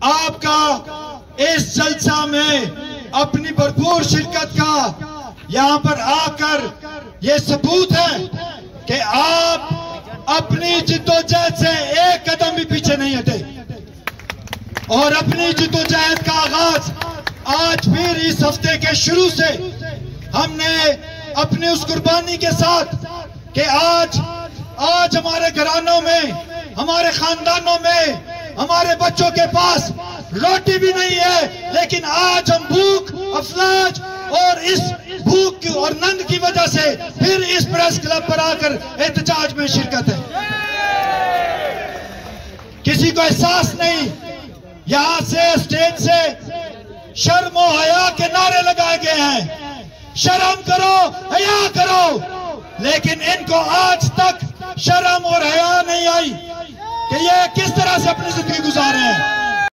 आपका इस जलसा में अपनी भरपूर शिरकत का यहाँ पर आकर ये सबूत है कि आप अपनी जिद्दोजहद से एक कदम भी पीछे नहीं हटे और अपनी जिद्दोजहद का आगाज आज फिर इस हफ्ते के शुरू से हमने अपनी उस कुर्बानी के साथ कि आज हमारे घरानों में, हमारे खानदानों में, हमारे बच्चों के पास रोटी भी नहीं है, लेकिन आज हम भूख, अफलाज और इस भूख और नंग की वजह से फिर इस प्रेस क्लब पर आकर एहतजाज में शिरकत है। किसी को एहसास नहीं, यहां से स्टेज से शर्म और हया के नारे लगाए गए हैं, शर्म करो, हया करो, लेकिन इनको आज तक शर्म और हया नहीं आई कि ये किस तरह से अपनी जिंदगी